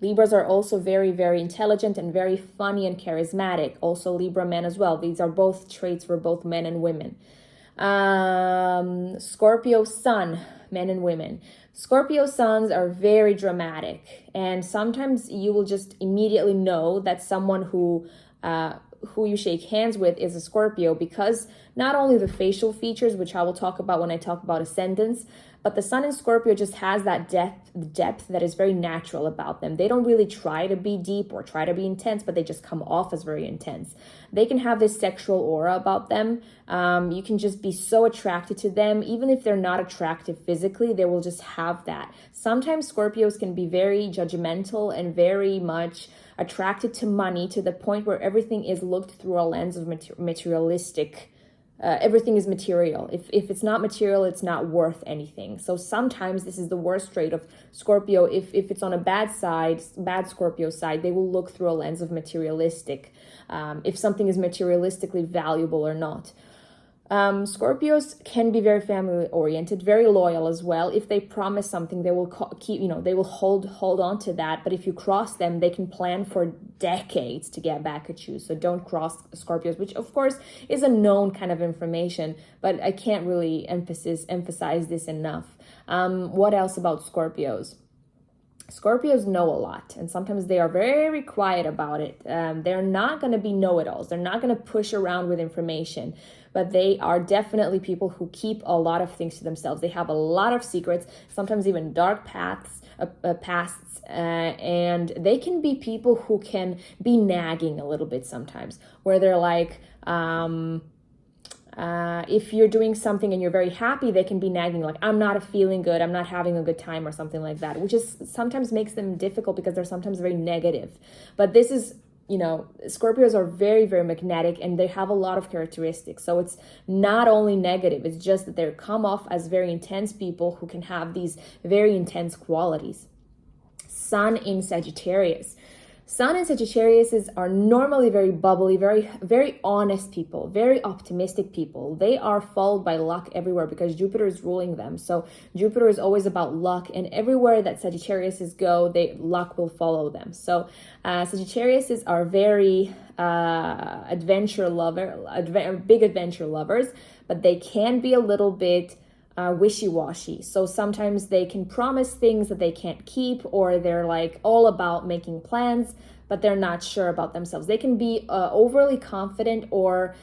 Libras are also very, very intelligent and very funny and charismatic. Also Libra men as well. These are both traits for both men and women. Scorpio sun, men and women. Scorpio suns are very dramatic, and sometimes you will just immediately know that someone who you shake hands with is a Scorpio, because not only the facial features, which I will talk about when I talk about ascendants, but the sun in Scorpio just has that depth that is very natural about them. They don't really try to be deep or try to be intense, but they just come off as very intense. They can have this sexual aura about them. You can just be so attracted to them. Even if they're not attractive physically, they will just have that. Sometimes Scorpios can be very judgmental and very much attracted to money, to the point where everything is looked through a lens of materialistic. Everything is material. If it's not material, it's not worth anything. So sometimes this is the worst trait of Scorpio. If it's on a bad Scorpio side, they will look through a lens of materialistic, if something is materialistically valuable or not. Scorpios can be very family oriented, very loyal as well. If they promise something, they will they will hold on to that. But if you cross them, they can plan for decades to get back at you. So don't cross Scorpios, which of course is a known kind of information, but I can't really emphasize this enough. What else about Scorpios? Scorpios know a lot, and sometimes they are very quiet about it. They're not going to be know-it-alls. They're not going to push around with information, but they are definitely people who keep a lot of things to themselves. They have a lot of secrets, sometimes even dark pasts, and they can be people who can be nagging a little bit sometimes, where they're like, if you're doing something and you're very happy, they can be nagging like, I'm not feeling good, I'm not having a good time, or something like that, which is sometimes makes them difficult because they're sometimes very negative. But this is, Scorpios are very, very magnetic, and they have a lot of characteristics. So it's not only negative, it's just that they come off as very intense people who can have these very intense qualities. Sun in Sagittarius. Sun and Sagittarius are normally very bubbly, very, very honest people, very optimistic people. They are followed by luck everywhere because Jupiter is ruling them. So Jupiter is always about luck, and everywhere that Sagittarius go, luck will follow them. So Sagittarius are very big adventure lovers, but they can be a little bit wishy-washy. So sometimes they can promise things that they can't keep, or they're like all about making plans, but they're not sure about themselves. They can be overly confident, or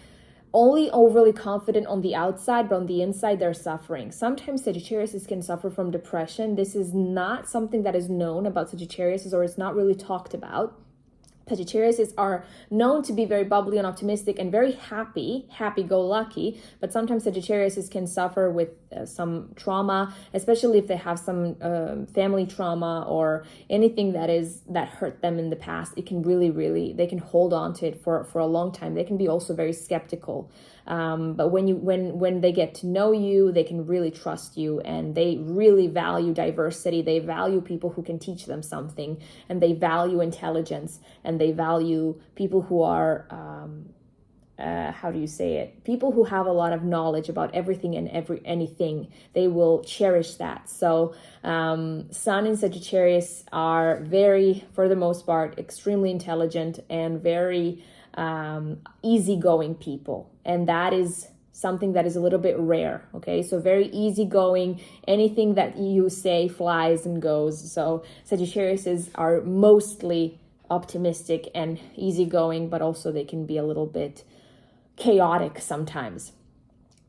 only overly confident on the outside, but on the inside they're suffering. Sometimes Sagittarius can suffer from depression. This is not something that is known about Sagittarius, or it's not really talked about. Sagittarius are known to be very bubbly and optimistic and very happy-go-lucky, but sometimes Sagittarius can suffer with some trauma, especially if they have some family trauma or anything that hurt them in the past. It can they can hold on to it for a long time. They can be also very skeptical. But when they get to know you, they can really trust you, and they really value diversity. They value people who can teach them something, and they value intelligence, and they value people who are, people who have a lot of knowledge about everything and anything. They will cherish that. So Sun in Sagittarius are very, for the most part, extremely intelligent and very easygoing people, and that is something that is a little bit rare. Okay, so very easygoing. Anything that you say flies and goes. So Sagittarius are mostly optimistic and easygoing, but also they can be a little bit chaotic sometimes.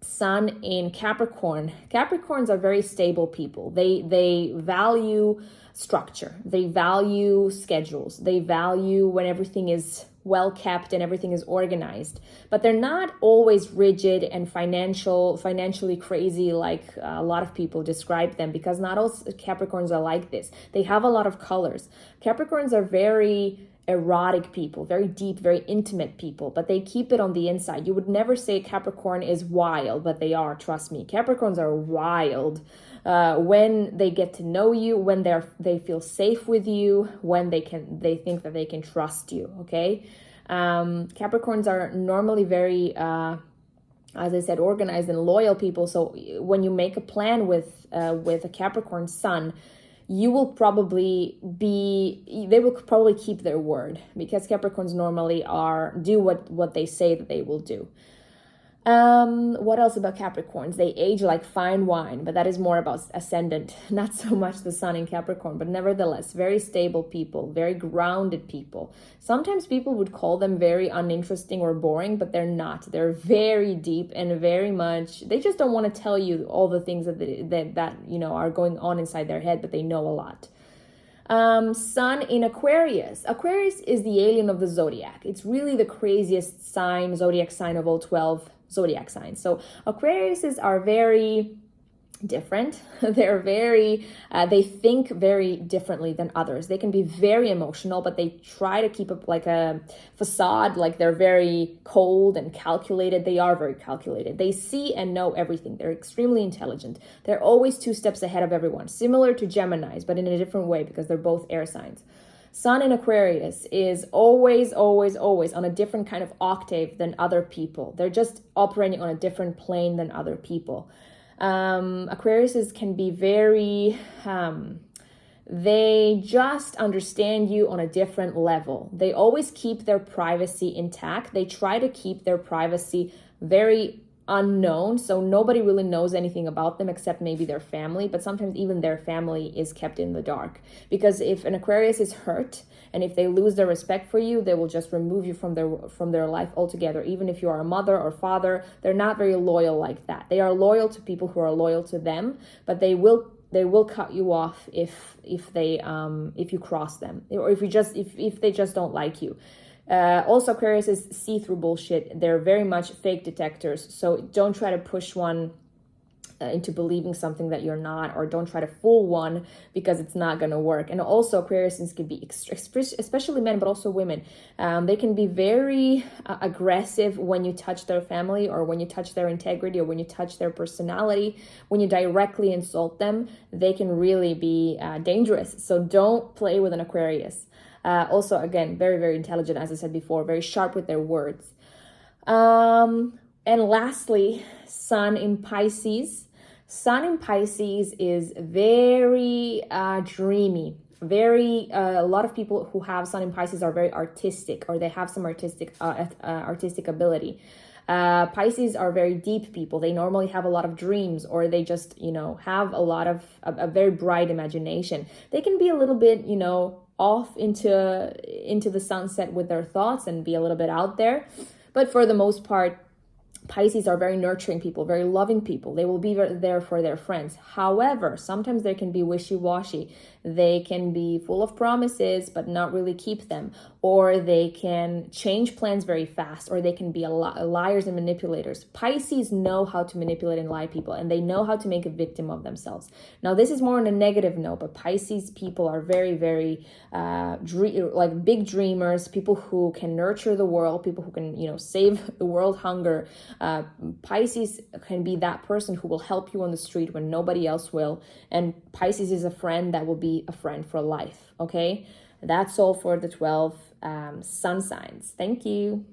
Sun in Capricorn. Capricorns are very stable people. They value structure. They value schedules. They value when everything is well kept and everything is organized, but they're not always rigid and financially crazy like a lot of people describe them, because not all Capricorns are like this. They have a lot of colors. Capricorns are very erotic people, very deep, very intimate people, but they keep it on the inside. You would never say Capricorn is wild, but they are, trust me. Capricorns are wild when they get to know you, when they feel safe with you, when they think that they can trust you. Okay, Capricorns are normally very as I said, organized and loyal people. So when you make a plan with a Capricorn sun, they will probably keep their word, because Capricorns normally do what they say that they will do. What else about Capricorns? They age like fine wine, but that is more about ascendant, not so much the sun in Capricorn, but nevertheless, very stable people, very grounded people. Sometimes people would call them very uninteresting or boring, but they're not. They're very deep and very much, they just don't want to tell you all the things that are going on inside their head, but they know a lot. Sun in Aquarius. Aquarius is the alien of the zodiac. It's really the craziest zodiac sign of all 12 zodiac signs. So Aquariuses are very different. They think very differently than others. They can be very emotional, but they try to keep up like a facade, like they're very cold and calculated. They are very calculated. They see and know everything. They're extremely intelligent. They're always 2 steps ahead of everyone, similar to Geminis, but in a different way, because they're both air signs. Sun in Aquarius is always on a different kind of octave than other people. They're just operating on a different plane than other people. Aquariuses can be very, they just understand you on a different level. They always keep their privacy intact. They try to keep their privacy very unknown, so nobody really knows anything about them except maybe their family, but sometimes even their family is kept in the dark, because if an Aquarius is hurt and if they lose their respect for you, they will just remove you from their life altogether. Even if you are a mother or father, they're not very loyal like that. They are loyal to people who are loyal to them, but they will cut you off if you cross them, or if they just don't like you. Also, Aquariuses see through bullshit. They're very much fake detectors. So don't try to push one into believing something that you're not, or don't try to fool one, because it's not going to work. And also, Aquariuses can be, especially men, but also women, they can be very aggressive when you touch their family, or when you touch their integrity, or when you touch their personality. When you directly insult them, they can really be dangerous. So don't play with an Aquarius. Also, again, very, very intelligent, as I said before, very sharp with their words. And lastly, Sun in Pisces. Sun in Pisces is very dreamy. A lot of people who have Sun in Pisces are very artistic, or they have some artistic ability. Pisces are very deep people. They normally have a lot of dreams, or they just, have a very bright imagination. They can be a little bit, off into the sunset with their thoughts and be a little bit out there. But for the most part, Pisces are very nurturing people, very loving people. They will be there for their friends. However, sometimes they can be wishy-washy. They can be full of promises, but not really keep them. Or they can change plans very fast, or they can be liars and manipulators. Pisces know how to manipulate and lie people, and they know how to make a victim of themselves. Now, this is more on a negative note, but Pisces people are very, very big dreamers, people who can nurture the world, people who can, save the world hunger. Pisces can be that person who will help you on the street when nobody else will. And Pisces is a friend that will be a friend for life. Okay, that's all for the 12 sun signs. Thank you.